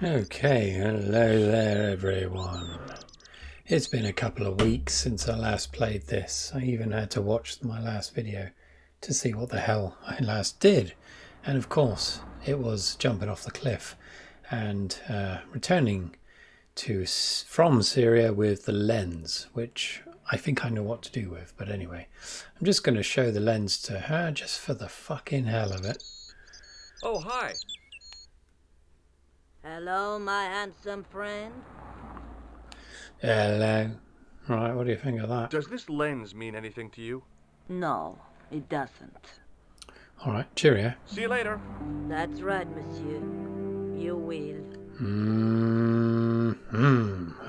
Okay, hello there everyone. It's been a couple of weeks since I last played this. I even had to watch my last video to see what the hell I last did. And of course, it was jumping off the cliff and returning from Syria with the lens, which I think I know what to do with. But anyway, I'm just going to show the lens to her just for the fucking hell of it. Oh, hi. Hello, my handsome friend. Hello. Right, what do you think of that? Does this lens mean anything to you? No, it doesn't. All right, cheerio. See you later. That's right, monsieur. You will.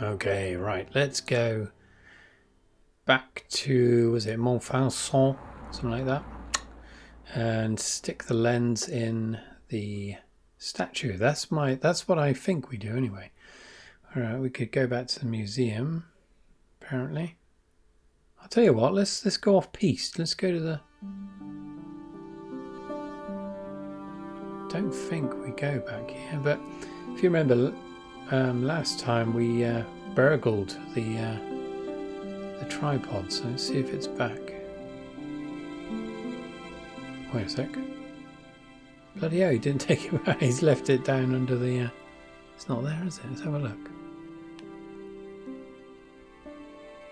Okay, right, let's go back to, was it Montfaucon? Something like that. And stick the lens in the statue. That's what I think we do anyway. All right, we could go back to the museum, apparently. I'll tell you what, let's go off piste. Let's go to the... Don't think we go back here, but if you remember last time we burgled the tripod, so let's see if it's back. Wait a sec. Bloody hell, he didn't take it back. He's left it down under the... It's not there, is it? Let's have a look.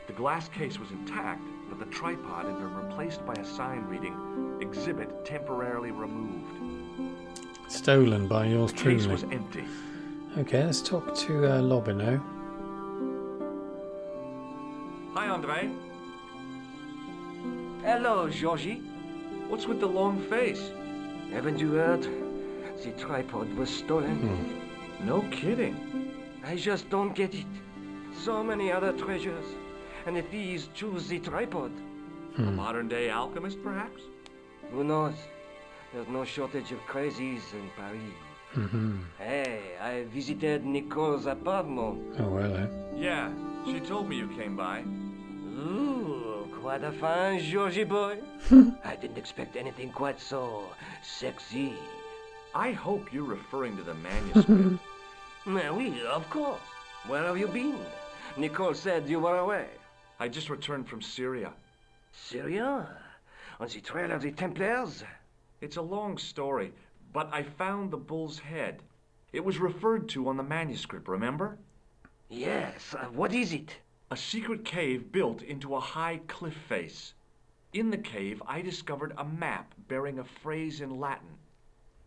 The glass case was intact, but the tripod had been replaced by a sign reading, "Exhibit temporarily removed." Stolen by yours The case truly. was empty. Okay, let's talk to Lobino. Hi, Andre. Hello, Georgie. What's with the long face? Haven't you heard? The tripod was stolen. No kidding. I just don't get it. So many other treasures, and the thieves choose the tripod. A modern-day alchemist, perhaps? Who knows? There's no shortage of crazies in Paris. Hey, I visited Nicole's apartment. Oh, hello. Yeah, she told me you came by. Ooh, quite a fine Georgie boy. I didn't expect anything quite so sexy. I hope you're referring to the manuscript. Oui, of course. Where have you been? Nicole said you were away. I just returned from Syria. Syria? On the trail of the Templars? It's a long story, but I found the bull's head. It was referred to on the manuscript, remember? Yes, what is it? A secret cave built into a high cliff face. In the cave, I discovered a map bearing a phrase in Latin.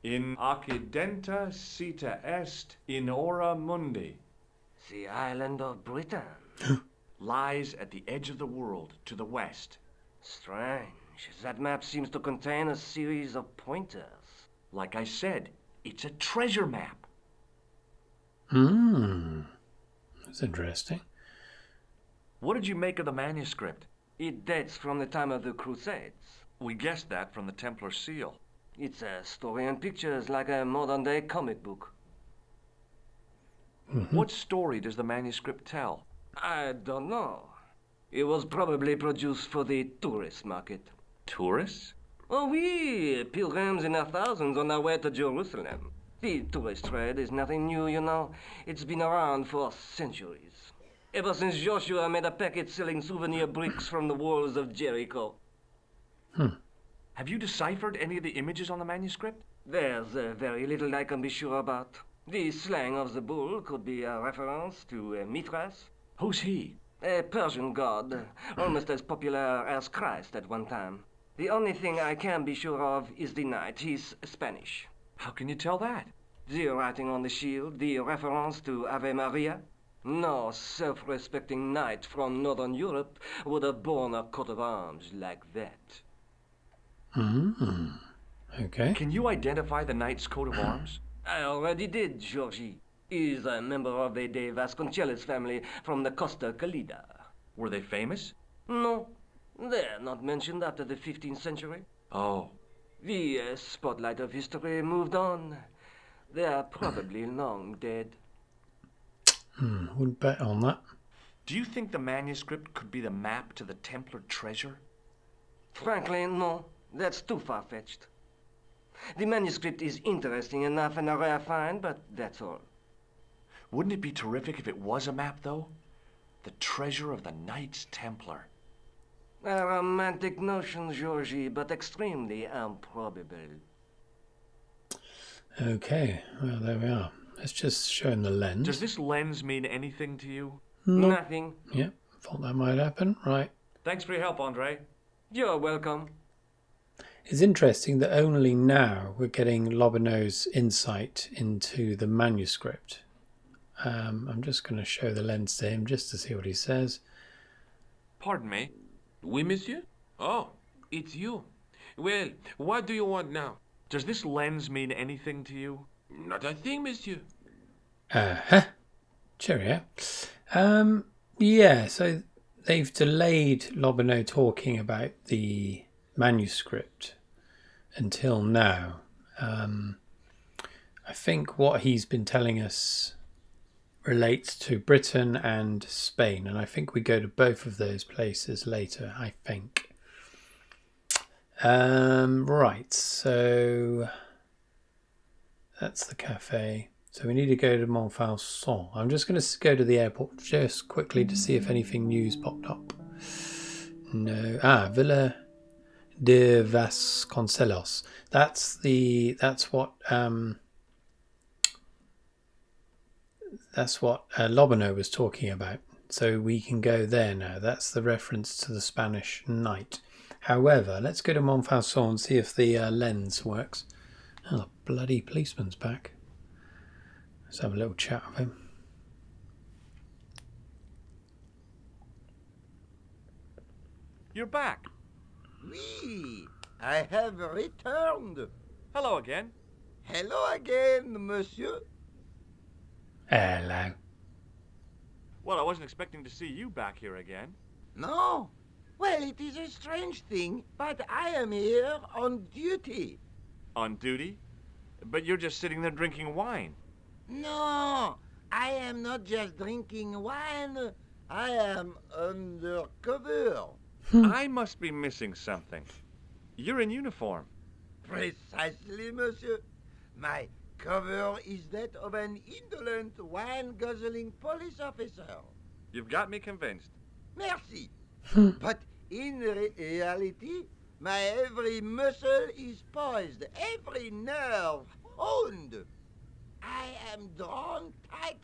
In accidenta sita est in ora mundi. The island of Britain. Lies at the edge of the world to the west. Strange. That map seems to contain a series of pointers. Like I said, it's a treasure map. That's interesting. What did you make of the manuscript? It dates from the time of the Crusades. We guessed that from the Templar seal. It's a story and pictures like a modern-day comic book. What story does the manuscript tell? I don't know. It was probably produced for the tourist market. Tourists? Oh, oui, pilgrims in their thousands on their way to Jerusalem. The tourist trade is nothing new, you know. It's been around for centuries. Ever since Joshua made a packet selling souvenir bricks from the walls of Jericho. Have you deciphered any of the images on the manuscript? There's very little I can be sure about. The slang of the bull could be a reference to Mithras, Who's he? a Persian god, almost as popular as Christ at one time. The only thing I can be sure of is the knight. He's Spanish. How can you tell that? The writing on the shield, the reference to Ave Maria. No self-respecting knight from Northern Europe would have borne a coat of arms like that. Okay. Can you identify the knight's coat of arms? I already did, Georgie. He's a member of the De Vasconcelos family from the Costa Calida. Were they famous? No, they're not mentioned after the 15th century. Oh, The spotlight of history moved on. They're probably long dead. Wouldn't bet on that. do you think the manuscript could be the map to the Templar treasure? Frankly, no. That's too far-fetched. The manuscript is interesting enough and a rare find, but that's all. Wouldn't it be terrific if it was a map, though? The treasure of the Knights Templar. A romantic notion, Georgie, but extremely improbable. Okay, well, there we are. Let's just show him the lens. Does this lens mean anything to you? No. Nothing. Yep, thought that might happen. Right. Thanks for your help, Andre. You're welcome. It's interesting that only now we're getting Lobineau's insight into the manuscript. I'm just going to show the lens to him just to see what he says. Pardon me. Oui, monsieur? Oh, it's you. Well, what do you want now? Does this lens mean anything to you? Not a thing, monsieur. Cheerio. Yeah, so they've delayed Lobineau talking about the manuscript until now. I think what he's been telling us relates to Britain and Spain, and I think we go to both of those places later, I think. Right, so that's the cafe. So we need to go to Montfaucon. I'm just going to go to the airport just quickly to see if anything new's popped up. No. Villa de Vasconcelos. That's what Lobineau was talking about. So we can go there now. That's the reference to the Spanish knight. However, let's go to Montfaucon and see if the lens works. Oh, the bloody policeman's back. Let's have a little chat with him. You're back. Oui, I have returned. Hello again. Hello again, monsieur. Hello. Well, I wasn't expecting to see you back here again. No? Well, it is a strange thing, but I am here on duty. On duty? But you're just sitting there drinking wine. No, I am not just drinking wine. I am undercover. I must be missing something. You're in uniform. Precisely, monsieur. My cover is that of an indolent, wine-guzzling police officer. You've got me convinced. Merci. But in reality, my every muscle is poised, every nerve honed. I am drawn tight,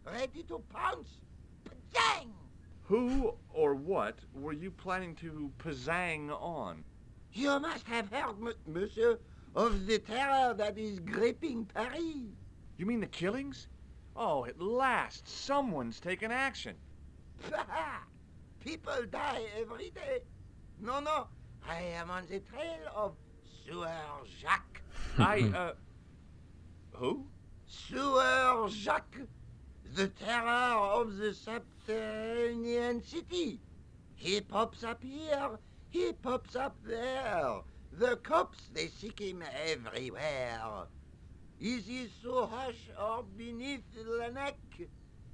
ready to pounce. Pajang! Who or what were you planning to pizzang on? You must have heard, monsieur, of the terror that is gripping Paris. You mean the killings? Oh, at last, someone's taken action. People die every day. No, I am on the trail of Sieur Jacques. Who? Sieur Jacques, the terror of the subterranean city. He pops up here, he pops up there. The cops, they seek him everywhere. Is he so hush or beneath the neck?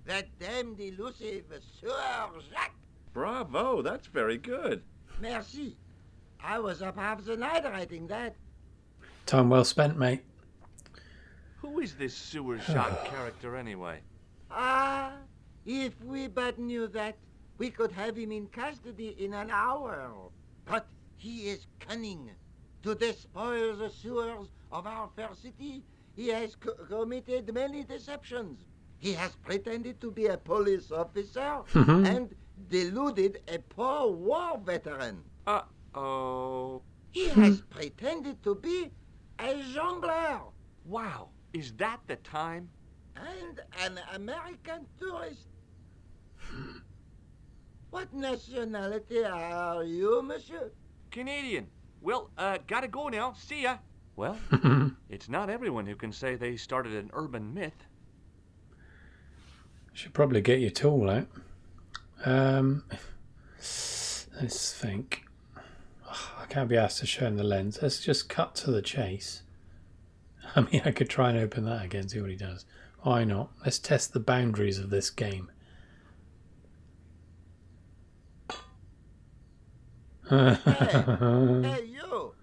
That damned elusive Sieur Jacques. Bravo, that's very good. Merci. I was up half the night writing that. Time well spent, mate. Who is this Sewer Jacques character anyway? Ah, if we but knew that, we could have him in custody in an hour. But he is cunning. To despoil the sewers of our fair city, he has committed many deceptions. He has pretended to be a police officer and deluded a poor war veteran. Uh-oh. He has pretended to be a jongleur Wow, is that the time? and an American tourist. What nationality are you, monsieur? Canadian. Well, gotta go now. See ya. Well, it's not everyone who can say they started an urban myth. Should probably get your tool out. Let's think. I can't be asked to show him the lens. Let's just cut to the chase. I mean, I could try and open that again, see what he does. Why not? Let's test the boundaries of this game. Hey, you!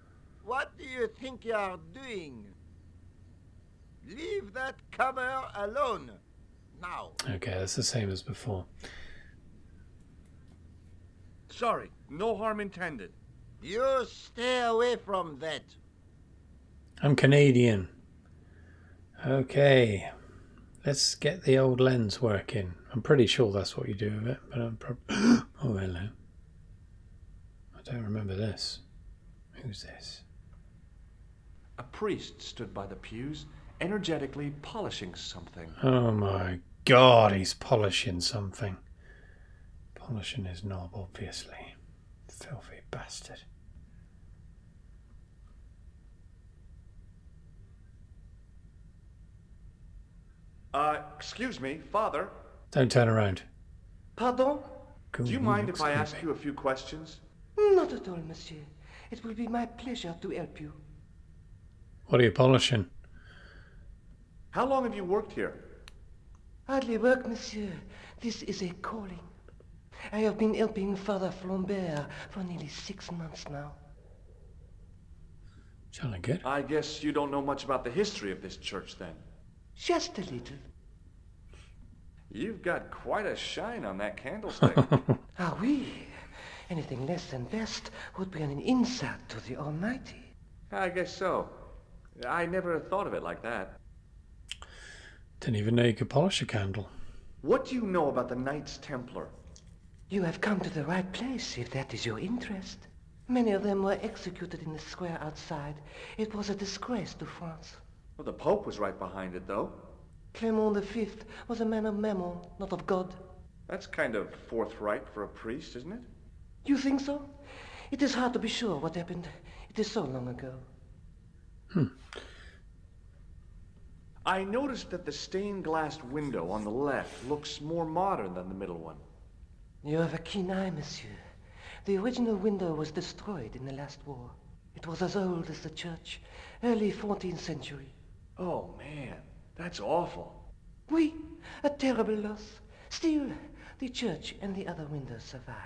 What do you think you're doing? Leave that cover alone. now. Okay, that's the same as before. Sorry, no harm intended. You stay away from that. I'm Canadian. Okay, let's get the old lens working. I'm pretty sure that's what you do with it, but I'm probably... Oh, hello. I don't remember this. Who's this? A priest stood by the pews, energetically polishing something. Oh my God, he's polishing something. Polishing his knob, obviously. Filthy bastard. Excuse me, Father. Don't turn around. Pardon? Do you mind if I ask you a few questions? Not at all, monsieur. It will be my pleasure to help you. What are you polishing? How long have you worked here? Hardly work, monsieur. This is a calling. I have been helping Father Flambert for nearly 6 months now. Jolly good. I guess you don't know much about the history of this church, then. Just a little. You've got quite a shine on that candlestick. Ah, oui. Anything less than best would be an insult to the Almighty. I guess so. I never thought of it like that. Didn't even know you could polish a candle. What do you know about the Knights Templar? You have come to the right place, if that is your interest. Many of them were executed in the square outside. It was a disgrace to France. Well, the Pope was right behind it, though. Clement V was a man of mammon, not of God. That's kind of forthright for a priest, isn't it? You think so? It is hard to be sure what happened. It is so long ago. I noticed that the stained glass window on the left looks more modern than the middle one. You have a keen eye, monsieur. The original window was destroyed in the last war. It was as old as the church, early 14th century. Oh, man, that's awful. Oui, a terrible loss. Still, the church and the other windows survived.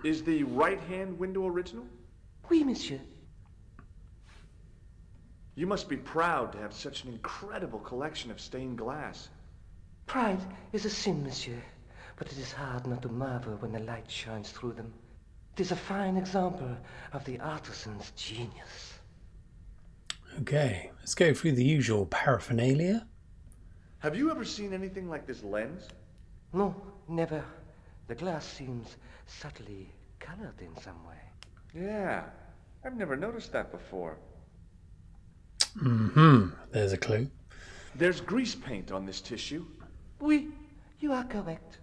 Is the right-hand window original? Oui, monsieur. You must be proud to have such an incredible collection of stained glass. Pride is a sin, monsieur, but it is hard not to marvel when the light shines through them. It is a fine example of the artisan's genius. Okay, let's go through the usual paraphernalia. Have you ever seen anything like this lens? No, never. The glass seems subtly colored in some way. Yeah, I've never noticed that before. There's a clue. There's grease paint on this tissue. Oui, you are correct.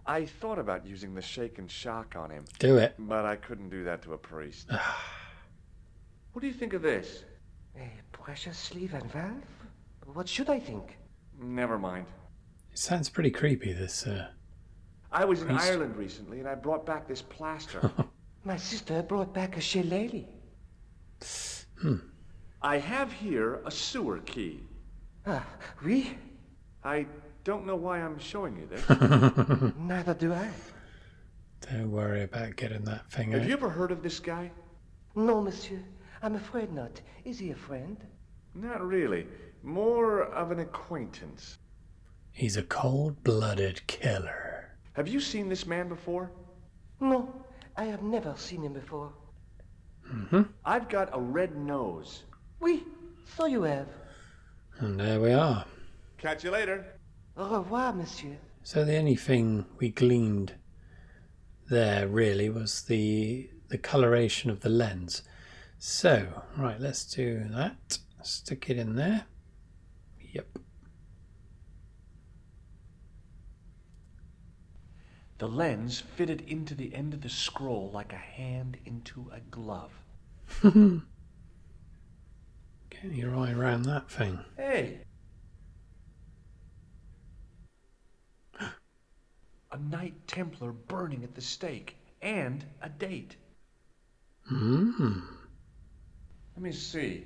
I thought about using the shake and shock on him, Do it. but I couldn't do that to a priest. What do you think of this? A precious sleeve and valve? What should I think? Never mind. It sounds pretty creepy, this. I was in Priest. Ireland recently and I brought back this plaster. My sister brought back a shillelagh. I have here a sewer key. Ah, oui? I don't know why I'm showing you this. Neither do I. Don't worry about getting that thing Have out. you ever heard of this guy? No, monsieur. I'm afraid not. Is he a friend? Not really. More of an acquaintance. He's a cold-blooded killer. Have you seen this man before? No, I have never seen him before. I've got a red nose. Oui, so you have. And there we are. Catch you later. Au revoir, monsieur. So the only thing we gleaned there really was the coloration of the lens. So, right, let's do that. Stick it in there. Yep. The lens fitted into the end of the scroll like a hand into a glove. Get your eye around that thing. Hey! A Knight Templar burning at the stake. And a date. Let me see.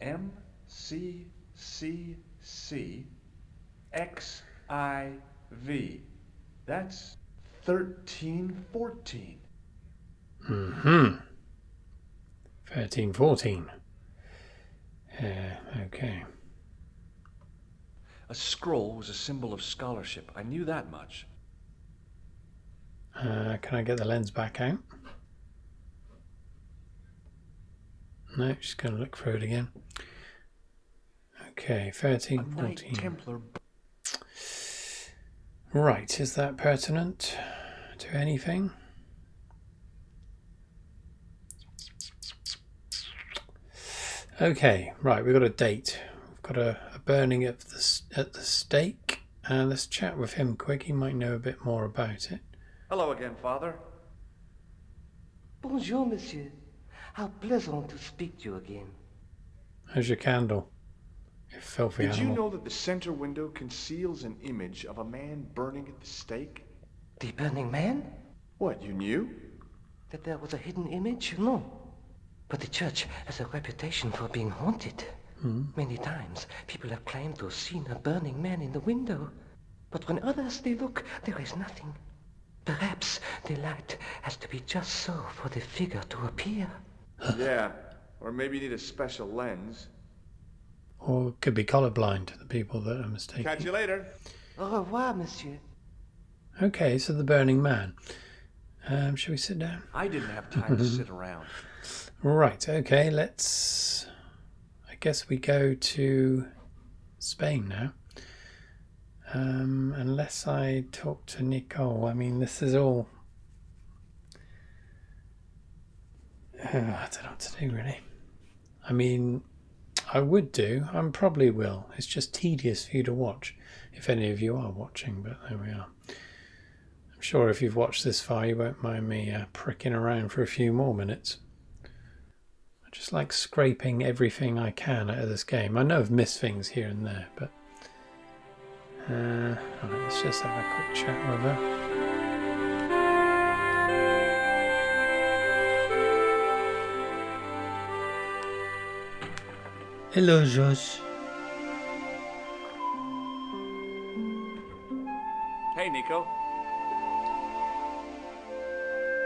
MCCC-XIV. That's 1314. 1314. Okay. A scroll was a symbol of scholarship. I knew that much. Can I get the lens back out? No, just going to look through it again. Okay, 13, A 14. Knight Templar. Right, is that pertinent to anything? Okay, right, we've got a date. We've got a burning at the stake. Let's chat with him quick. He might know a bit more about it. Hello again, Father. Bonjour, monsieur. How pleasant to speak to you again. How's your candle? You filthy Did you animal. know that the center window conceals an image of a man burning at the stake? The Burning Man? What, you knew? That there was a hidden image? No. But the church has a reputation for being haunted. Many times, people have claimed to have seen a burning man in the window. But when others they look, there is nothing. Perhaps the light has to be just so for the figure to appear. Yeah, or maybe you need a special lens. Or it could be colorblind, the people that are mistaken. Catch you later. Au revoir, monsieur. Okay, so the burning man. Shall we sit down? I didn't have time to sit around. Right, okay, let's... I guess we go to Spain now. Unless I talk to Nicole. I mean, this is all... I don't know what to do, really. I mean, I would do. I probably will. It's just tedious for you to watch, if any of you are watching, but there we are. I'm sure if you've watched this far, you won't mind me pricking around for a few more minutes. I just like scraping everything I can out of this game. I know I've missed things here and there, but... Alright, let's just have a quick chat with her. Hello, Josh. Hey, Nico.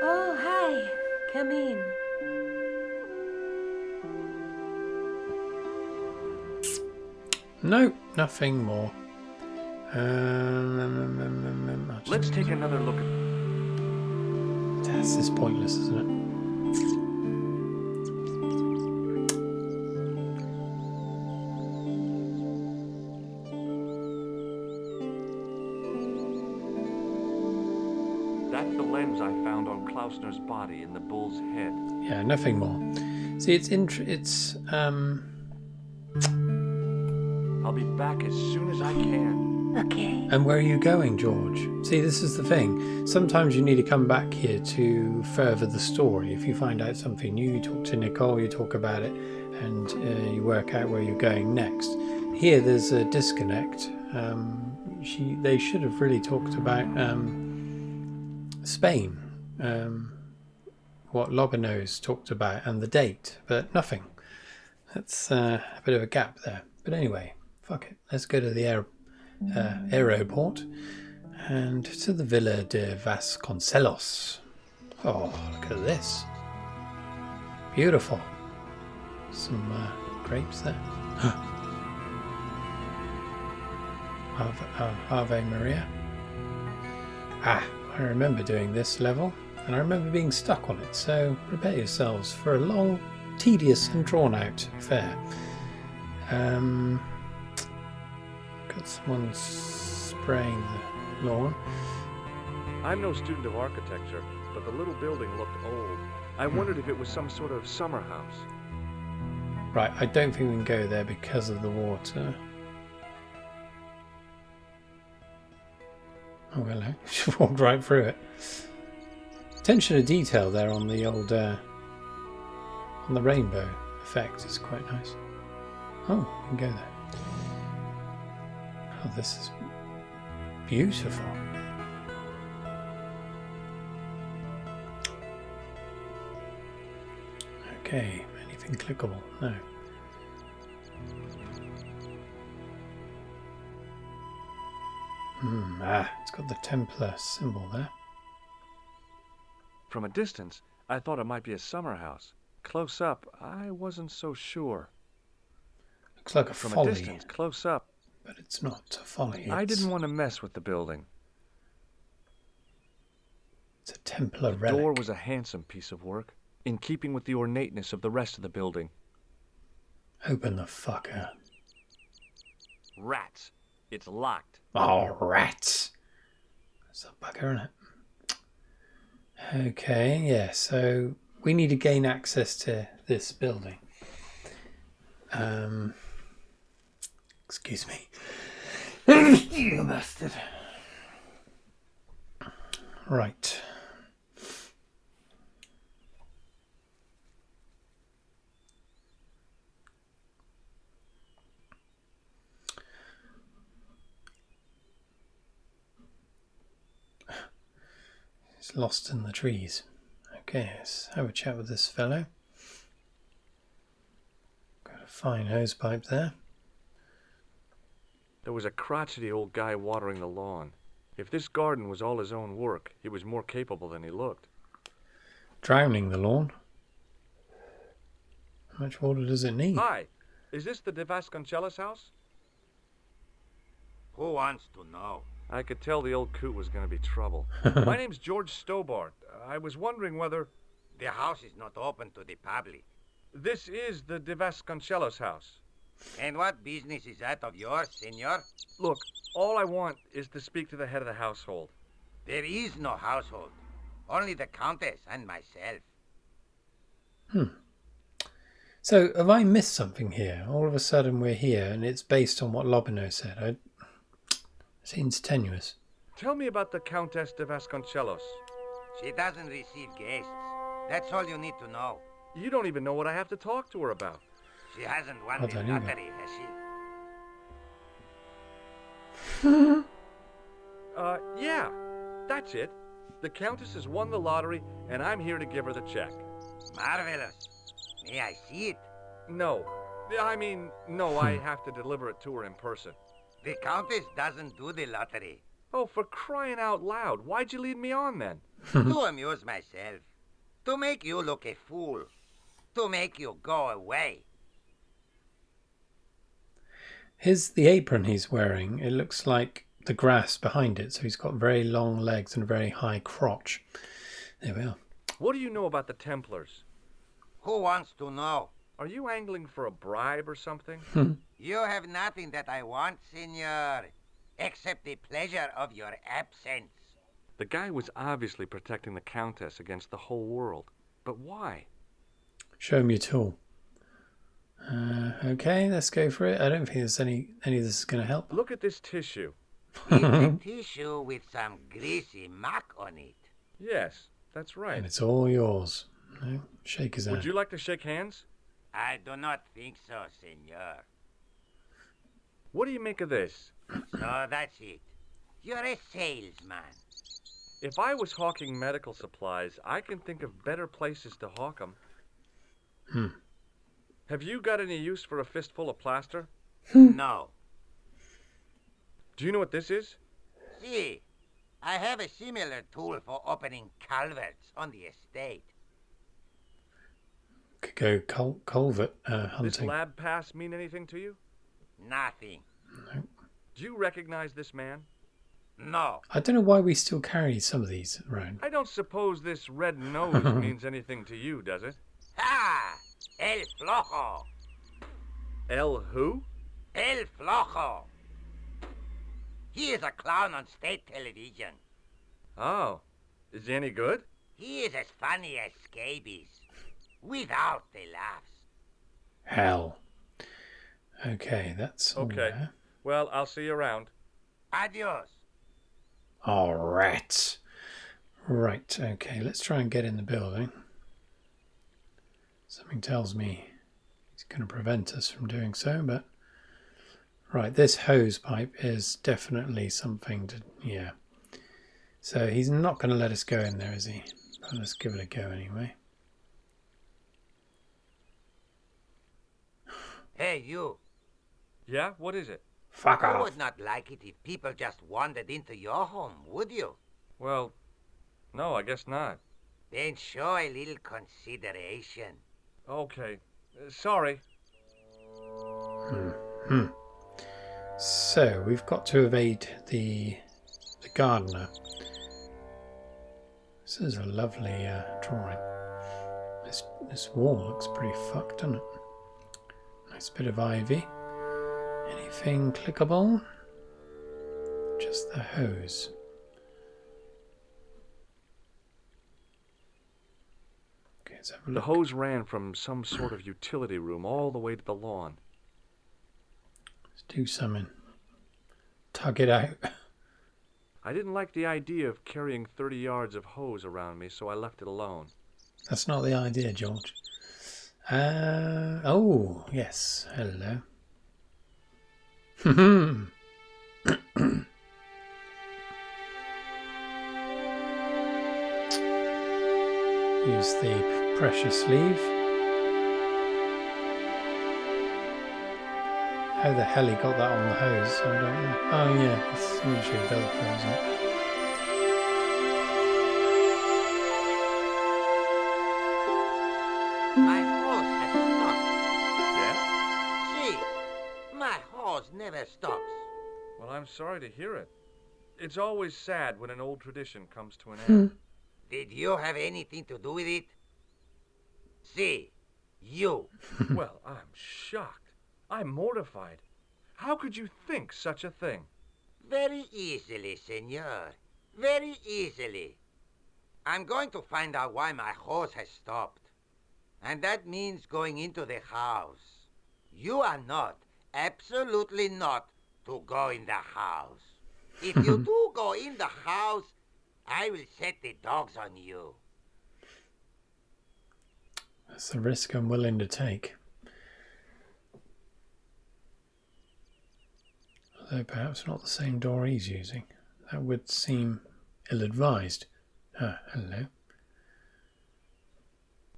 Oh, hi. Come in. No, nothing more. Let's take another look at... This is pointless, isn't it? That's the lens I found on Klausner's body in the bull's head. Yeah, nothing more. See, I'll be back as soon as I can. Okay. And where are you going, George? See, this is the thing. Sometimes you need to come back here to further the story. If you find out something new, you talk to Nicole, you talk about it, and you work out where you're going next. Here, there's a disconnect. They should have really talked about Spain, what Lobanos talked about, and the date, but nothing. That's a bit of a gap there. But anyway, fuck it. Let's go to the aeroport and to the Villa de Vasconcelos. Oh, look at this. Beautiful. Some grapes there. Ave Maria. Ah, I remember doing this level, and I remember being stuck on it, so prepare yourselves for a long, tedious and drawn-out affair. Got someone spraying the lawn. I'm no student of architecture, but the little building looked old. I wondered if it was some sort of summer house. Right, I don't think we can go there because of the water. Oh, hello. Just walked right through it. Attention to detail there on the old, on the rainbow effect is quite nice. Oh, we can go there. Oh, this is beautiful. Okay, anything clickable? No. It's got the Templar symbol there. From a distance, I thought it might be a summer house. Close up, I wasn't so sure. Looks like a From folly, a distance, close up, but it's not a folly. I didn't want to mess with the building. It's a Templar The relic. door was a handsome piece of work, in keeping with the ornateness of the rest of the building. Open the fucker. Rats. It's locked. Oh, rats. That's a bugger, isn't it? Okay, yeah, so we need to gain access to this building. Excuse me. You bastard. Right. It's lost in the trees. Okay, let's have a chat with this fellow. Got a fine hose pipe there. There was a crotchety old guy watering the lawn. If this garden was all his own work, he was more capable than he looked. Drowning the lawn. How much water does it need? Hi, is this the De Vasconcellos house? Who wants to know? I could tell the old coot was going to be trouble. My name's George Stobart. I was wondering whether... The house is not open to the public. This is the De Vasconcellos house. And what business is that of yours, senor? Look, all I want is to speak to the head of the household. There is no household. Only the Countess and myself. So, have I missed something here? All of a sudden we're here and it's based on what Lobino said. Seems tenuous. Tell me about the Countess de Vasconcellos. She doesn't receive guests. That's all you need to know. You don't even know what I have to talk to her about. She hasn't won I the don't either. lottery, has she? Yeah, that's it. The Countess has won the lottery, and I'm here to give her the check. Marvelous. May I see it? No. No, I have to deliver it to her in person. The Countess doesn't do the lottery. Oh, for crying out loud, why'd you lead me on then? To amuse myself. To make you look a fool. To make you go away. The apron he's wearing, it looks like the grass behind it, so he's got very long legs and a very high crotch. There we are. What do you know about the Templars? Who wants to know? Are you angling for a bribe or something? You have nothing that I want, senor, except the pleasure of your absence. The guy was obviously protecting the Countess against the whole world. But why? Show him your tool. Okay, let's go for it. I don't think there's any of this is going to help. Look at this tissue. It's a tissue with some greasy muck on it. Yes, that's And right. it's all yours. No, shake his hand. Would you like to shake hands? I do not think so, senor. What do you make of this? So that's it. You're a salesman. If I was hawking medical supplies, I can think of better places to hawk them. Have you got any use for a fistful of plaster? No. Do you know what this is? See, I have a similar tool for opening culverts on the estate. Could go culvert This hunting. lab pass mean anything to you? Nothing. Do you recognize this man? No. I don't know why we still carry some of these around. I don't suppose this red nose means anything to you, does it? Ha! El Flojo. El who? El Flojo. He is a clown on state television. Oh, is he any good? He is as funny as scabies. Without the laughs. Hell. Okay, that's all Okay. there. Well, I'll see you around. Adios. All right. Right, okay, let's try and get in the building. Something tells me he's going to prevent us from doing so, but... Right, this hose pipe is definitely something to... Yeah. So he's not going to let us go in there, is he? But let's give it a go anyway. Hey, you. Yeah, what is it? Fuck You off. would not like it if people just wandered into your home, would you? Well, no, I guess not. Then show a little consideration. Okay. Sorry. So we've got to evade the gardener. This is a lovely drawing. This wall looks pretty fucked, doesn't it? Nice bit of ivy. Anything clickable? Just the hose. Okay, let's have a The look. hose ran from some sort of utility room all the way to the lawn. Let's do something. Tug it out. I didn't like the idea of carrying 30 yards of hose around me, so I left it alone. That's not the idea, George. Oh, yes. Hello. Use the pressure sleeve. How the hell he got that on the hose, I don't know. Oh yeah, it's usually Velcro, isn't it? My horse has stopped. Yeah? See, my horse never stops. Well, I'm sorry to hear it. It's always sad when an old tradition comes to an end. Did you have anything to do with it? See, you. Well, I'm shocked. I'm mortified. How could you think such a thing? Very easily, senor. Very easily. I'm going to find out why my horse has stopped. And that means going into the house. You are not, absolutely not, to go in the house. If you do go in the house, I will set the dogs on you. That's the risk I'm willing to take. Although perhaps not the same door he's using. That would seem ill-advised. Ah, hello.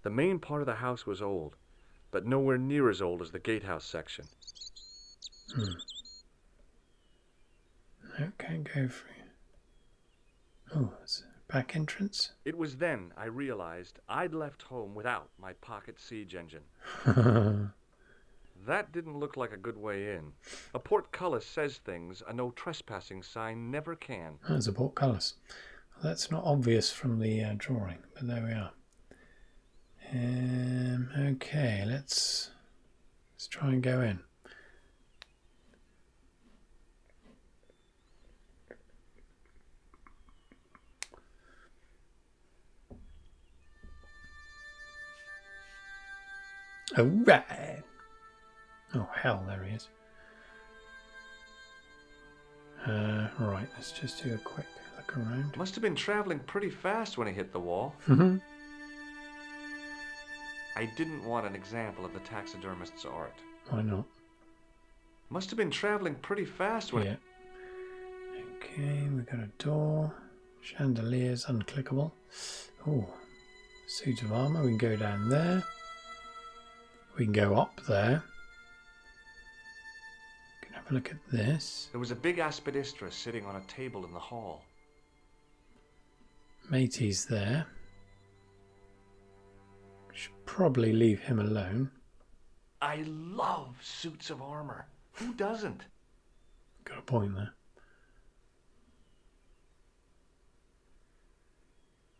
The main part of the house was old, but nowhere near as old as the gatehouse section. No, can't go through. Oh, it's a back entrance. It was then I realized I'd left home without my pocket siege engine. That didn't look like a good way in. A portcullis says things a no trespassing sign never can. There's a portcullis. Well, that's not obvious from the drawing, but there we are. Okay, let's try and go in. All right. Oh hell, there he is. Right, let's just do a quick look around. Must have been traveling pretty fast when he hit the wall. I didn't want an example of the taxidermist's art. Why not? Must have been traveling pretty fast when... Yeah. Okay, we got a door. Chandeliers unclickable. Oh, suit of armour. We can go down there. We can go up there. We can have a look at this. There was a big aspidistra sitting on a table in the hall. Matey's there. Should probably leave him alone. I love suits of armor. Who doesn't? Got a point there.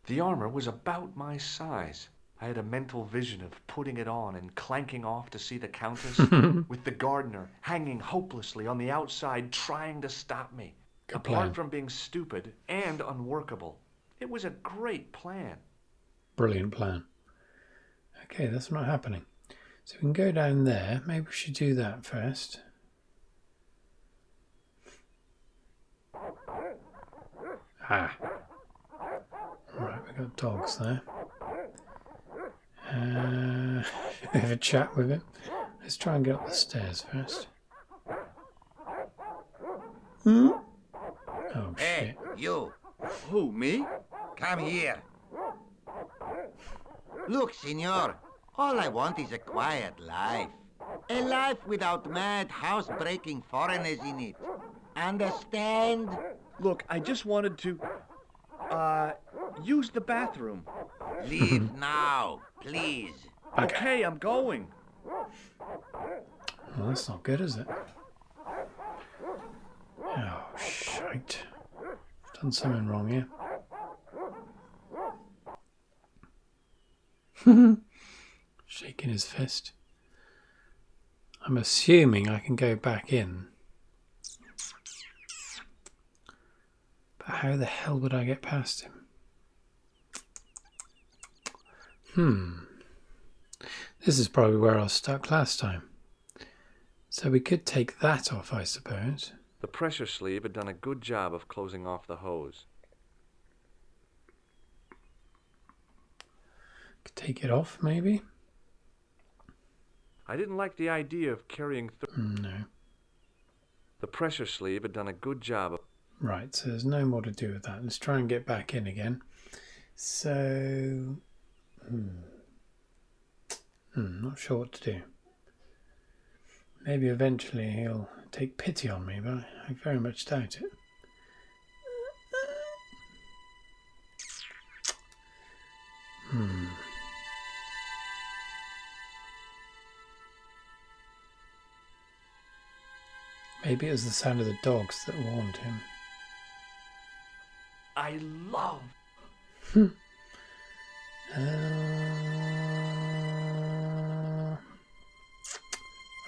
The armor was about my size. I had a mental vision of putting it on and clanking off to see the Countess, with the gardener hanging hopelessly on the outside trying to stop me. Good Apart plan. from being stupid and unworkable. It was a great plan. Brilliant plan. Okay, that's not happening. So we can go down there. Maybe we should do that first. Ah. Right, we've got dogs there. Have a chat with him. Let's try and get up the stairs first. Oh, Hey, shit. you. Who, me? Come here. Look, senor, all I want is a quiet life. A life without mad, house-breaking foreigners in it. Understand? Look, I just wanted to, use the bathroom. Leave now, please. Okay, I'm going. Well, that's not good, is it? Oh, shite. I've done something wrong here. Shaking his fist. I'm assuming I can go back in. But how the hell would I get past him? This is probably where I was stuck last time. So we could take that off, I suppose. The pressure sleeve had done a good job of closing off the hose. Could take it off, maybe? I didn't like the idea of carrying... No. The pressure sleeve had done a good job of... Right, so there's no more to do with that. Let's try and get back in again. So... not sure what to do. Maybe eventually he'll take pity on me, but I very much doubt it. Maybe it was the sound of the dogs that warned him. I love...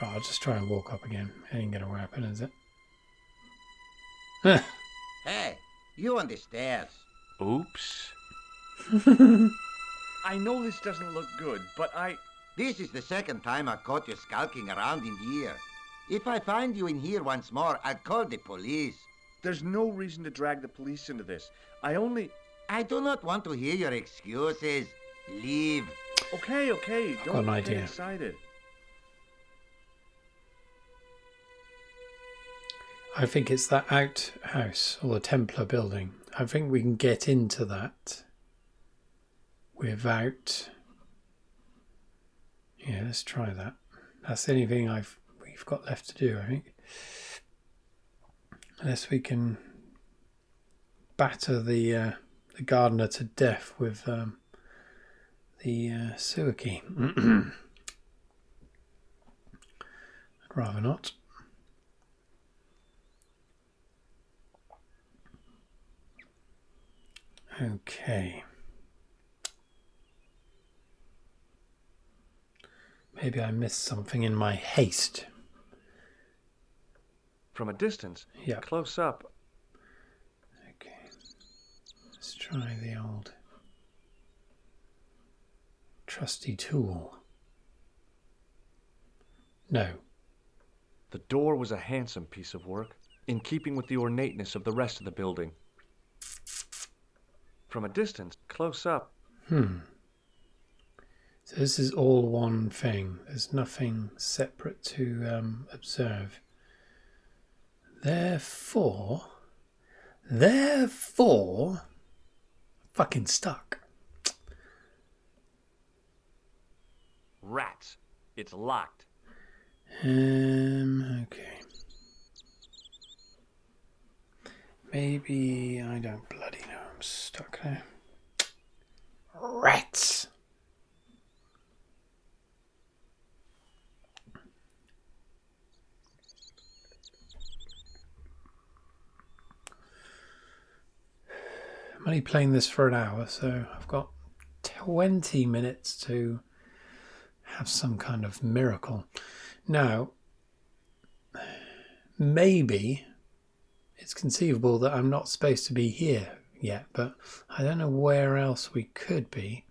Right, I'll just try and walk up again. Ain't gonna happen, is it? Hey, you on the stairs. Oops. I know this doesn't look good, but This is the second time I caught you skulking around in here. If I find you in here once more, I'll call the police. There's no reason to drag the police into this. I do not want to hear your excuses. Leave. Okay, got don't an get idea. excited. I think it's that outhouse or the Templar building. I think we can get into that without... Yeah, let's try that. That's the only thing we've got left to do, I think. Unless we can batter the gardener to death with the sewer key. I'd rather not. Okay. Maybe I missed something in my haste. From a distance, Yeah. close up. Okay. Let's try the old trusty tool. No. The door was a handsome piece of work, in keeping with the ornateness of the rest of the building. From a distance, close up. So this is all one thing. There's nothing separate to observe. Therefore, fucking stuck. Rats. It's locked. Okay. Maybe I don't bloody know. I'm stuck there. Rats. I'm only playing this for an hour, so I've got 20 minutes to have some kind of miracle. Now, maybe it's conceivable that I'm not supposed to be here yet, but I don't know where else we could be.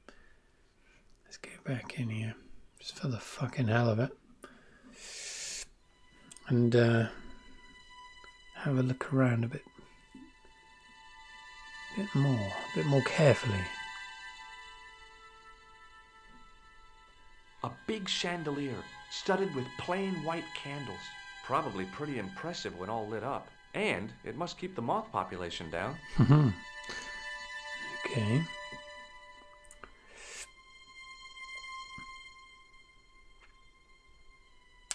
Let's go back in here, just for the fucking hell of it. And have a look around a bit more carefully. A big chandelier, studded with plain white candles. Probably pretty impressive when all lit up. And it must keep the moth population down. Okay.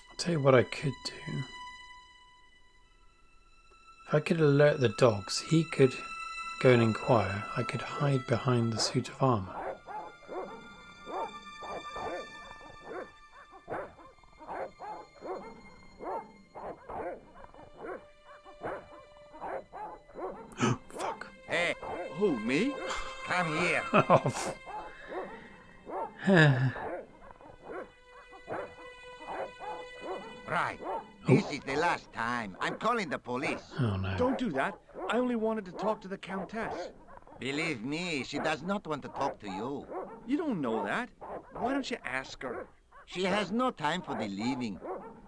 I'll tell you what I could do. If I could alert the dogs, he could go and inquire. I could hide behind the suit of armour. Me? Come here. Right. This is the last time. I'm calling the police. Oh no. Don't do that. I only wanted to talk to the Countess. Believe me, she does not want to talk to you. You don't know that. Why don't you ask her? She has no time for the living,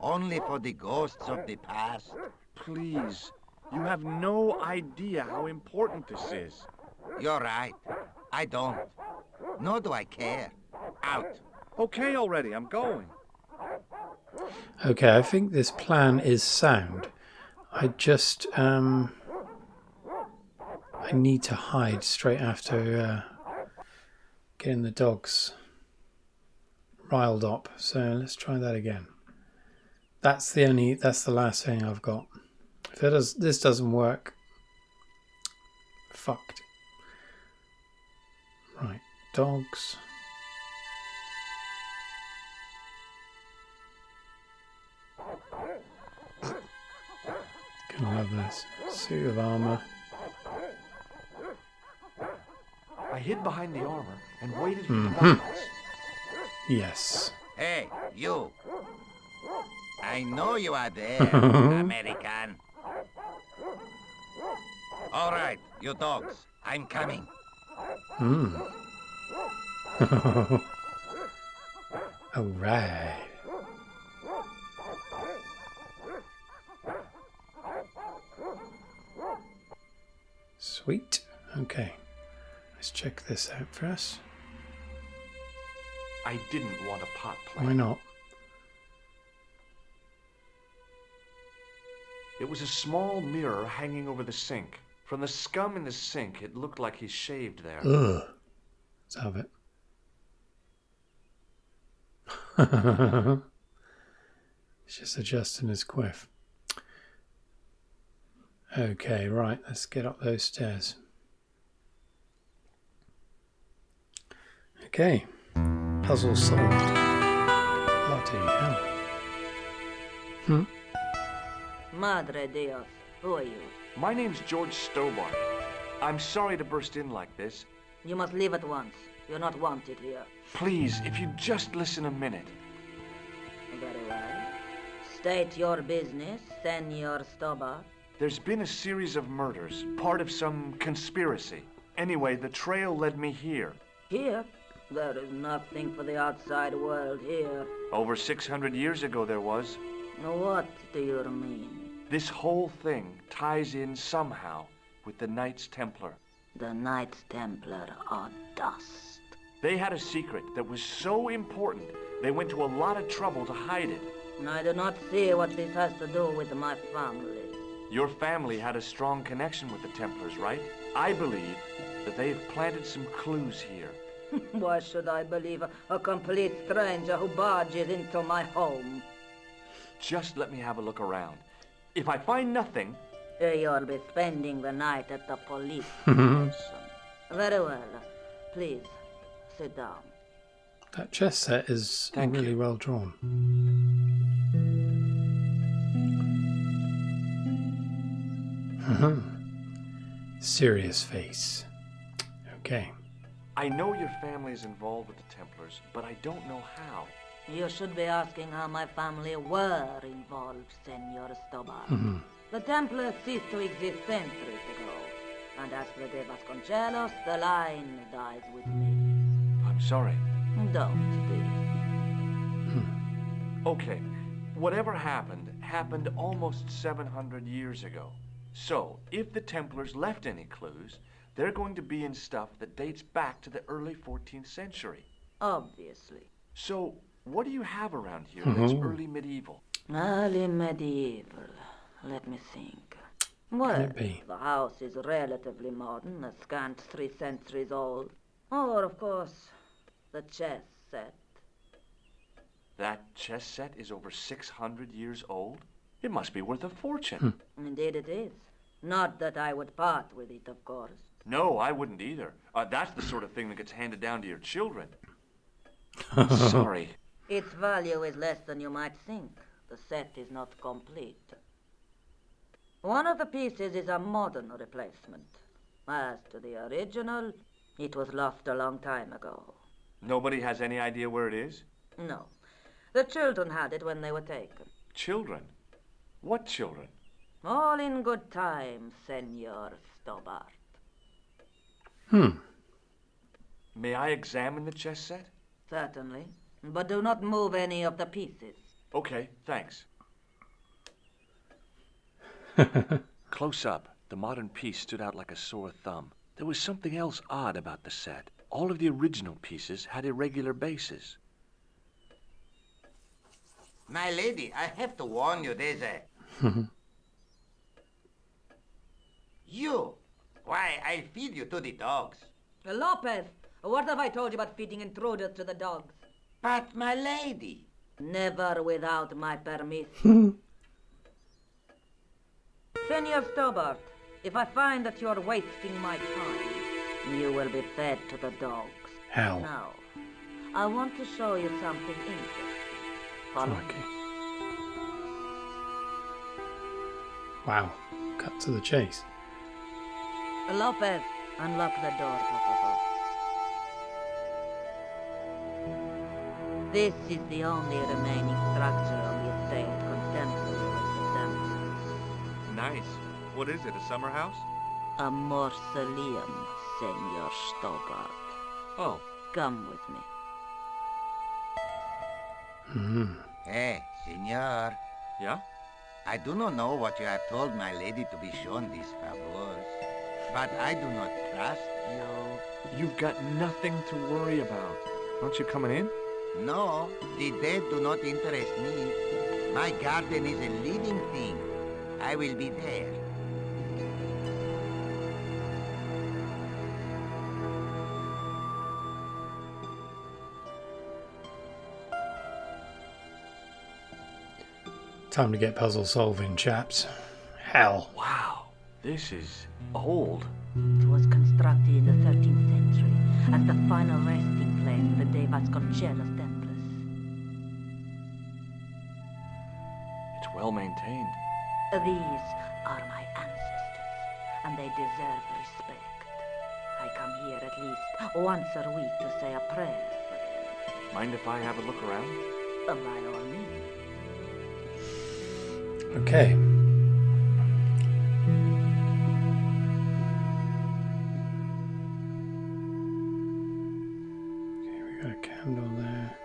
only for the ghosts of the past. Please. You have no idea how important this is. You're right. I don't. Nor do I care. Out. Okay already, I'm going. Okay, I think this plan is sound. I just I need to hide straight after getting the dogs riled up. So let's try that again. That's the last thing I've got. If this doesn't work, fucked. Right, dogs. Gonna love this. Suit of armor. I hid behind the armor and waited for the dogs. Yes. Hey, you. I know you are there, American. All right, you dogs. I'm coming. All right. Sweet. Okay. Let's check this out first. I didn't want a pot plant. Why not? It was a small mirror hanging over the sink. From the scum in the sink, it looked like he shaved there. Ugh. Let's have it. He's just adjusting his quiff. Okay, right. Let's get up those stairs. Okay. Puzzle solved. Bloody hell. Madre Dios, who are you? My name's George Stobart. I'm sorry to burst in like this. You must leave at once. You're not wanted here. Please, if you just listen a minute. Very well. State your business, Senor Stobart. There's been a series of murders, part of some conspiracy. Anyway, the trail led me here. Here? There is nothing for the outside world here. Over 600 years ago there was. What do you mean? This whole thing ties in somehow with the Knights Templar. The Knights Templar are dust. They had a secret that was so important, they went to a lot of trouble to hide it. I do not see what this has to do with my family. Your family had a strong connection with the Templars, right? I believe that they have planted some clues here. Why should I believe a complete stranger who barges into my home? Just let me have a look around. If I find nothing... You'll be spending the night at the police station. Very well. Please, sit down. That chess set is really well drawn. Serious face. Okay. I know your family is involved with the Templars, but I don't know how. You should be asking how my family were involved, Senor Stobart. The Templars ceased to exist centuries ago. And as for the Vasconcelos, the line dies with me. I'm sorry. Don't be. Okay, whatever happened almost 700 years ago. So, if the Templars left any clues, they're going to be in stuff that dates back to the early 14th century. Obviously. So, what do you have around here that's early medieval? Early medieval. Let me think. Well, the house is relatively modern, a scant 3 centuries old. Or, of course, the chess set. That chess set is over 600 years old? It must be worth a fortune. Indeed it is. Not that I would part with it, of course. No, I wouldn't either. That's the sort of thing that gets handed down to your children. Sorry. Its value is less than you might think. The set is not complete. One of the pieces is a modern replacement. As to the original, it was lost a long time ago. Nobody has any idea where it is? No. The children had it when they were taken. Children? What children? All in good time, Senor Stobart. May I examine the chess set? Certainly. But do not move any of the pieces. Okay, thanks. Close up, the modern piece stood out like a sore thumb. There was something else odd about the set. All of the original pieces had irregular bases. My lady, I have to warn you, there's a... You! Why, I'll feed you to the dogs. Lopez, what have I told you about feeding intruders to the dogs? But, my lady... Never without my permission. Senor Stobart, if I find that you're wasting my time, you will be fed to the dogs. How? Now, I want to show you something interesting. Follow me. Okay. Wow. Cut to the chase. Lopez, unlock the door, Papa. This is the only remaining structure on the estate contemporary with the Templars. Nice. What is it, a summer house? A mausoleum, Senor Stobart. Oh, Come with me. Hey, senor. yeah? I do not know what you have told my lady to be shown these favors, but I do not trust you. You've got nothing to worry about. Aren't you coming in? No, the dead do not interest me. My garden is a living thing. I will be there. Time to get puzzle solving, chaps. Hell. Wow, this is old. It was constructed in the 13th century as the final resting place of the De Vasconcelos Templars. It's well maintained. These are my ancestors, and they deserve respect. I come here at least once a week to say a prayer for them. Mind if I have a look around? By all means. Okay. Okay, we got a candle there.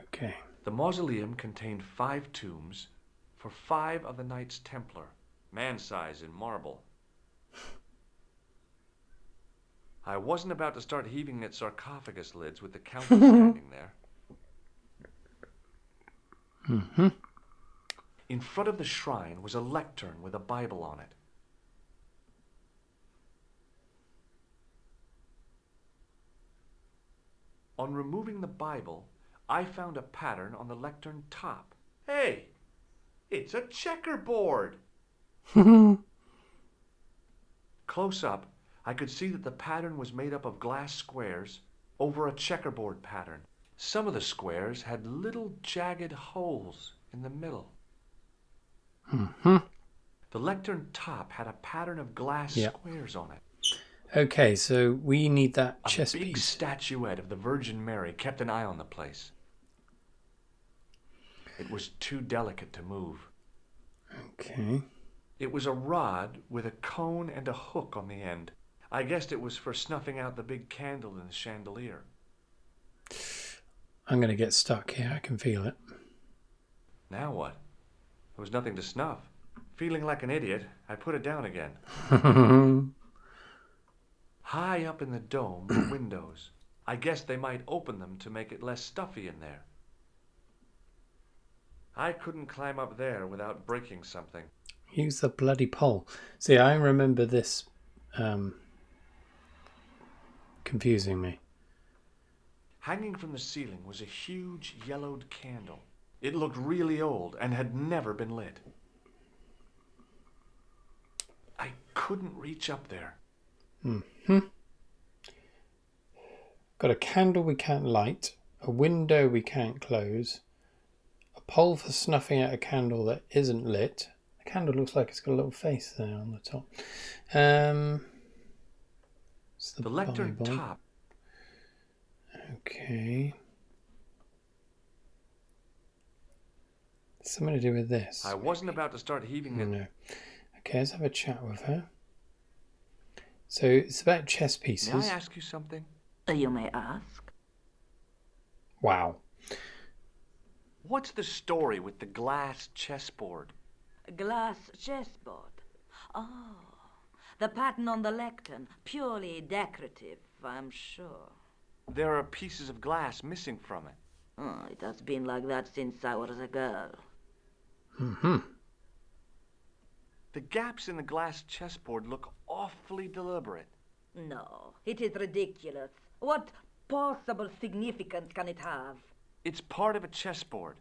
Okay. The mausoleum contained 5 tombs for 5 of the Knights Templar, man-size in marble. I wasn't about to start heaving at sarcophagus lids with the countess standing there. In front of the shrine was a lectern with a Bible on it. On removing the Bible, I found a pattern on the lectern top. Hey, it's a checkerboard! Close up, I could see that the pattern was made up of glass squares over a checkerboard pattern. Some of the squares had little jagged holes in the middle. The lectern top had a pattern of glass squares on it. Okay, so we need that chess A big piece. statuette of the Virgin Mary kept an eye on the place. It was too delicate to move. Okay. It was a rod with a cone and a hook on the end. I guessed it was for snuffing out the big candle in the chandelier. I'm going to get stuck here. I can feel it. Now what? There was nothing to snuff. Feeling like an idiot, I put it down again. High up in the dome were windows. I guessed they might open them to make it less stuffy in there. I couldn't climb up there without breaking something. Use the bloody pole. See, I remember this confusing me. Hanging from the ceiling was a huge yellowed candle. It looked really old and had never been lit. I couldn't reach up there. Got a candle we can't light, a window we can't close, a pole for snuffing out a candle that isn't lit, candle looks like it's got a little face there on the top. It's The lectern Bible. top. Okay. Something to do with this. I wasn't about to start heaving it. No. Okay, let's have a chat with her. So it's about chess pieces. May I ask you something? You may ask. Wow. What's the story with the glass chessboard? Glass chessboard. Oh, the pattern on the lectern. Purely decorative, I'm sure. There are pieces of glass missing from it. Oh, it has been like that since I was a girl. Mm-hmm. The gaps in the glass chessboard look awfully deliberate. No, it is ridiculous. What possible significance can it have? It's part of a chessboard,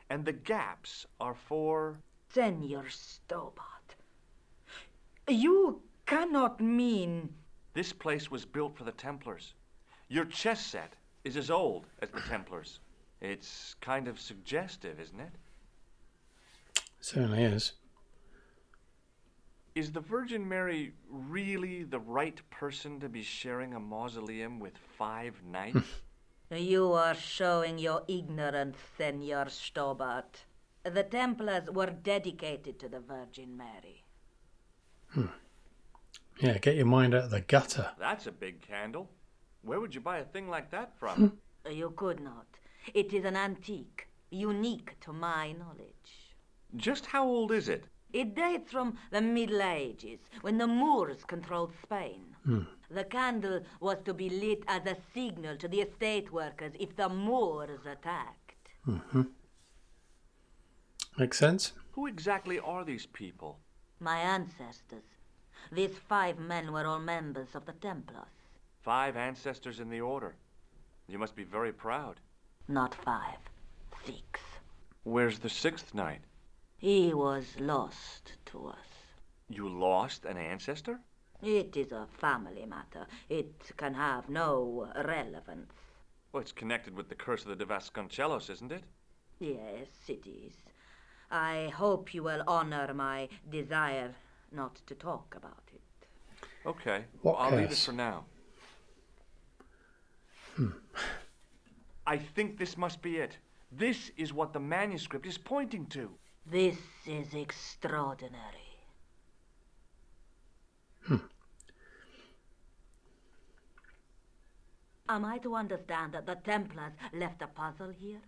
and the gaps are for... Senor Stobart. You cannot mean... This place was built for the Templars. Your chess set is as old as the Templars. It's kind of suggestive, isn't it? Certainly is. Is the Virgin Mary really the right person to be sharing a mausoleum with 5 knights? You are showing your ignorance, Senor Stobart. The Templars were dedicated to the Virgin Mary. Yeah, get your mind out of the gutter. That's a big candle. Where would you buy a thing like that from? You could not. It is an antique, unique to my knowledge. Just how old is it? It dates from the Middle Ages, when the Moors controlled Spain. The candle was to be lit as a signal to the estate workers if the Moors attacked. Makes sense? Who exactly are these people? My ancestors. These 5 men were all members of the Templars. 5 ancestors in the order. You must be very proud. Not 5, 6. Where's the 6th knight? He was lost to us. You lost an ancestor? It is a family matter. It can have no relevance. Well, it's connected with the curse of the De Vasconcelos, isn't it? Yes, it is. I hope you will honor my desire not to talk about it. Okay, What I'll leave it curse? for now. I think this must be it. This is what the manuscript is pointing to. This is extraordinary. Am I to understand that the Templars left a puzzle here?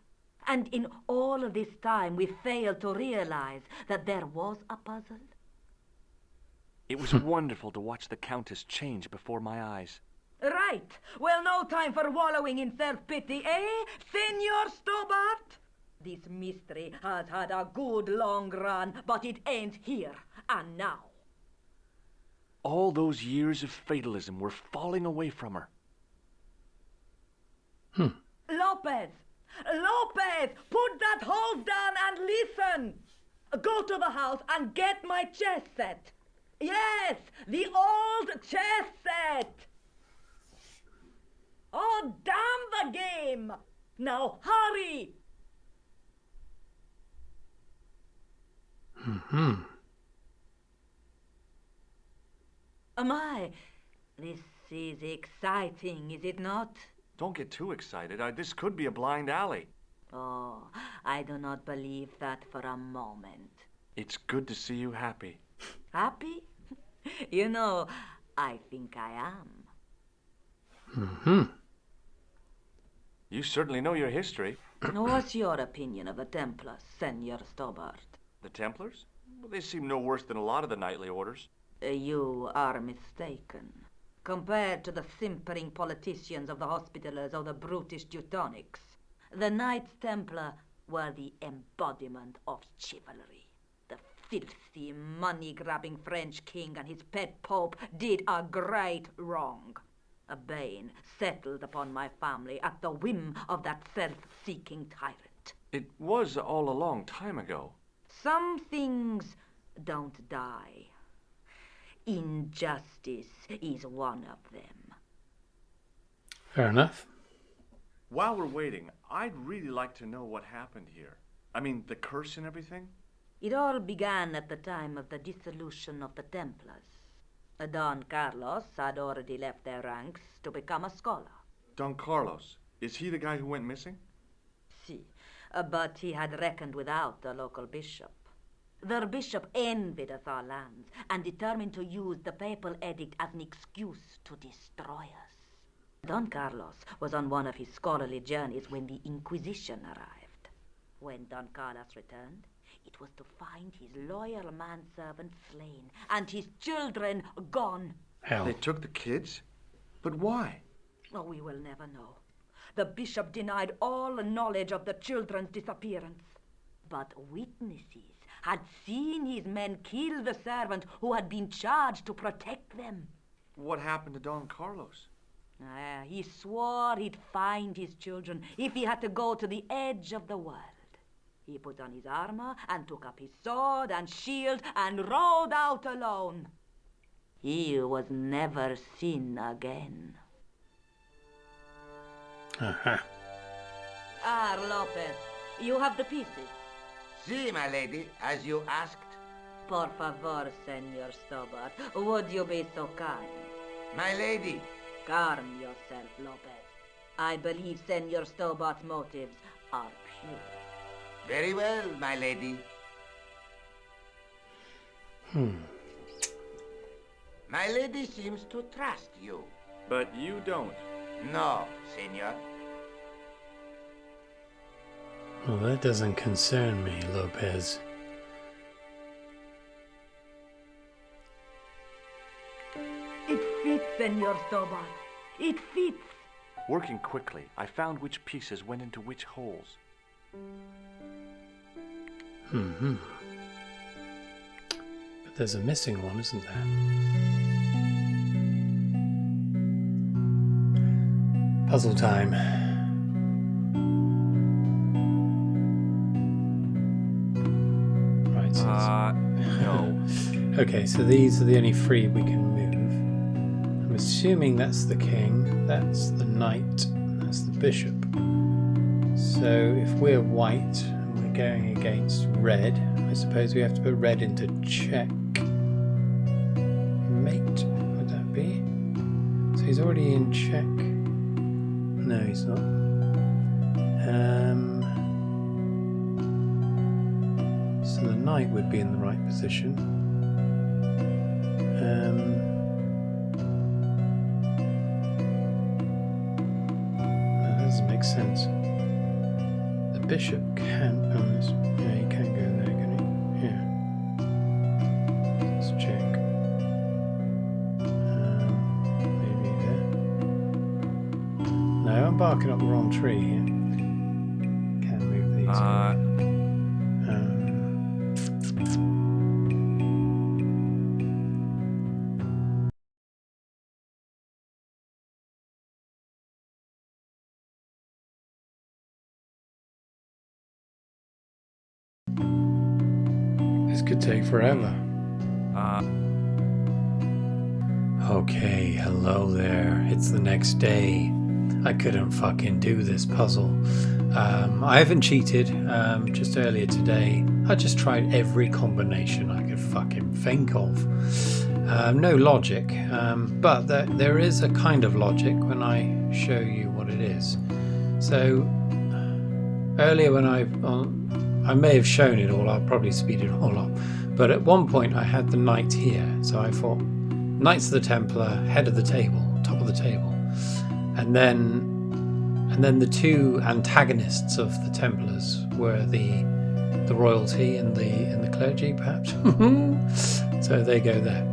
And in all of this time we failed to realize that there was a puzzle? It was wonderful to watch the Countess change before my eyes. Right. Well, no time for wallowing in self-pity, eh, Senor Stobart? This mystery has had a good long run, but it ends here and now. All those years of fatalism were falling away from her. Lopez! Lopez! Put that hose down and listen! Go to the house and get my chess set. Yes, the old chess set! Oh, damn the game! Now hurry! My, this is exciting, is it not? Don't get too excited. This could be a blind alley. Oh, I do not believe that for a moment. It's good to see you happy. Happy? You know, I think I am. You certainly know your history. What's your opinion of the Templars, Senor Stobart? The Templars? Well, they seem no worse than a lot of the knightly orders. You are mistaken. Compared to the simpering politicians of the Hospitallers or the brutish Teutonics, the Knights Templar were the embodiment of chivalry. The filthy, money-grabbing French king and his pet pope did a great wrong. A bane settled upon my family at the whim of that self-seeking tyrant. It was all a long time ago. Some things don't die. Injustice is one of them. Fair enough. While we're waiting, I'd really like to know what happened here. I mean, the curse and everything. It all began at the time of the dissolution of the Templars. Don Carlos had already left their ranks to become a scholar. Don Carlos, is he the guy who went missing? Si, but he had reckoned without the local bishop. The bishop envied us our lands and determined to use the papal edict as an excuse to destroy us. Don Carlos was on one of his scholarly journeys when the Inquisition arrived. When Don Carlos returned, it was to find his loyal manservant slain and his children gone. Hell. They took the kids? But why? Oh, we will never know. The bishop denied all knowledge of the children's disappearance. But witnesses had seen his men kill the servant who had been charged to protect them. What happened to Don Carlos? He swore he'd find his children if he had to go to the edge of the world. He put on his armor and took up his sword and shield and rode out alone. He was never seen again. Uh-huh. Ah, Lopez, you have the pieces. See, my lady, as you asked. Por favor, Senor Stobart, would you be so kind? My lady. Calm yourself, Lopez. I believe Senor Stobart's motives are pure. Very well, my lady. My lady seems to trust you. But you don't. No, senor. Well, that doesn't concern me, Lopez. It fits, Senor Stobart. It fits. Working quickly, I found which pieces went into which holes. Mm-hmm. But there's a missing one, isn't there? Puzzle time. Right, so No. okay, so these are the only three we can move. I'm assuming that's the king, that's the knight, and that's the bishop. So if we're white and we're going against red, I suppose we have to put red into check. Mate, would that be? So he's already in check. No, he's not. So the knight would be in the right position. That doesn't make sense. The bishop can. Yeah, he can go there, can he? Yeah. Let's check. Maybe there. No, I'm barking up the wrong tree here. Can't move these. This could take forever. Okay, hello there. It's the next day. I couldn't fucking do this puzzle. I haven't cheated. Just earlier today, I just tried every combination I could fucking think of. No logic, but there is a kind of logic when I show you what it is. So earlier when I may have shown it all, I'll probably speed it all up. But at one point I had the knight here, so I thought, Knights of the Templar, head of the table, top of the table. And then the two antagonists of the Templars were the royalty and the clergy, perhaps. So they go there.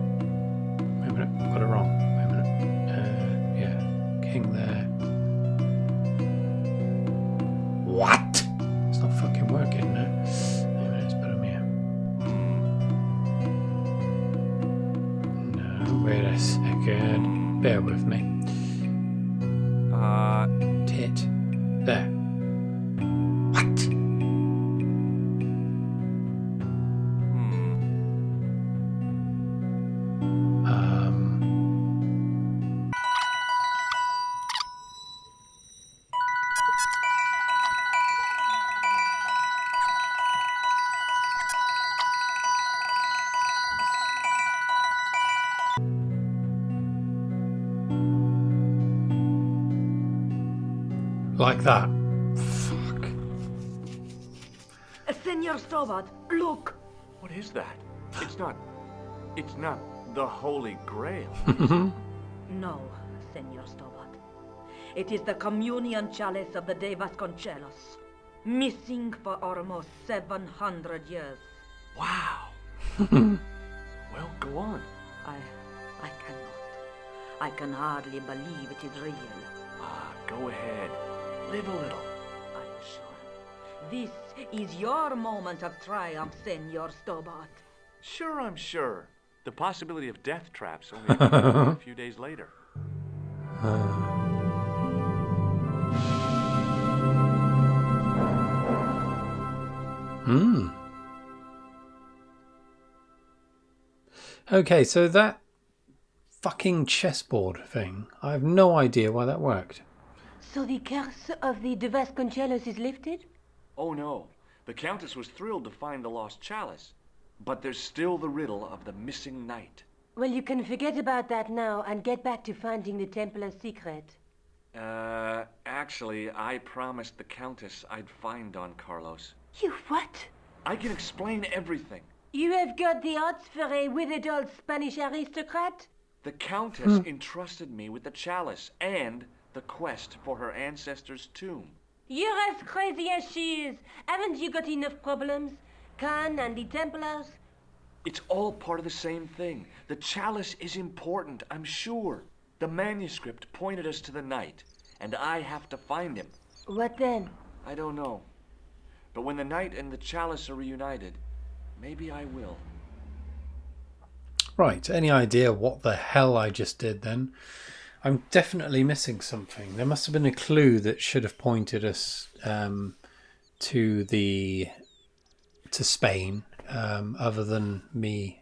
Wait a minute, got it wrong. Wait a minute. Yeah, king there. What? It's not fucking working now. Wait a minute, let's put him here. No, wait a second. Bear with me. Tit. There. What? Like that. Fuck. Senor Stobart, look! What is that? It's not the Holy Grail. No, Senor Stobart. It is the communion chalice of the De Vasconcelos. Missing for almost 700 years. Wow. Well, go on. I cannot. I can hardly believe it is real. Go ahead. Live a little. Are you sure? This is your moment of triumph, Senor Stobart. Sure, I'm sure. The possibility of death traps only a few days later. Okay, so that fucking chessboard thing, I have no idea why that worked. So the curse of the De Vasconcelos is lifted? Oh no, the Countess was thrilled to find the lost chalice. But there's still the riddle of the missing knight. Well, you can forget about that now and get back to finding the Templar secret. Actually, I promised the Countess I'd find Don Carlos. You what? I can explain everything. You have got the odds for a withered old Spanish aristocrat? The Countess entrusted me with the chalice and the quest for her ancestor's tomb. You're as crazy as she is. Haven't you got enough problems? Khan and the Templars? It's all part of the same thing. The chalice is important, I'm sure. The manuscript pointed us to the knight, and I have to find him. What then? I don't know. But when the knight and the chalice are reunited, maybe I will. Right, any idea what the hell I just did then? I'm definitely missing something. There must have been a clue that should have pointed us to Spain, other than me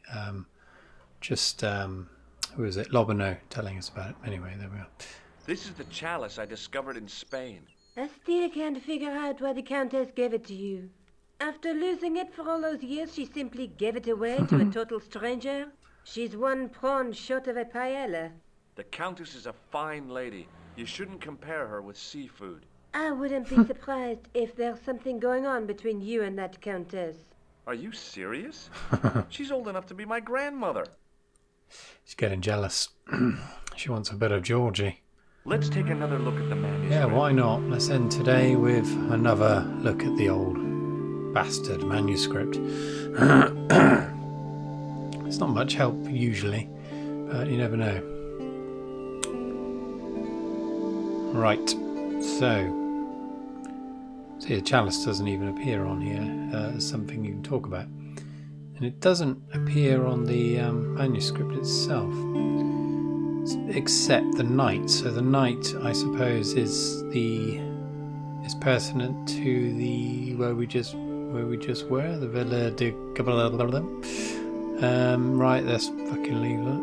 who was it, Lobino telling us about it. Anyway, there we are. This is the chalice I discovered in Spain. I still can't figure out why the Countess gave it to you. After losing it for all those years, she simply gave it away to a total stranger? She's one prawn short of a paella. The Countess is a fine lady. You shouldn't compare her with seafood. I wouldn't be surprised if there's something going on between you and that Countess. Are you serious? She's old enough to be my grandmother. She's getting jealous. She wants a bit of Georgie. Let's take another look at the manuscript. Yeah, why not? Let's end today with another look at the old bastard manuscript. It's not much help usually, but you never know. Right, so see, the chalice doesn't even appear on here as something you can talk about, and it doesn't appear on the manuscript itself, except the knight. So the knight, I suppose, is pertinent to the where we just were, the Villa de right, let's fucking leave that.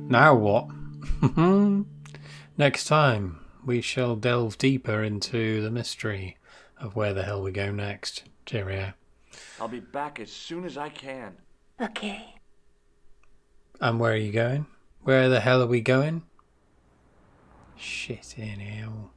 Now what? Next time we shall delve deeper into the mystery of where the hell we go next. Cheerio. I'll be back as soon as I can. Okay. And where are you going? Where the hell are we going? Shit in hell.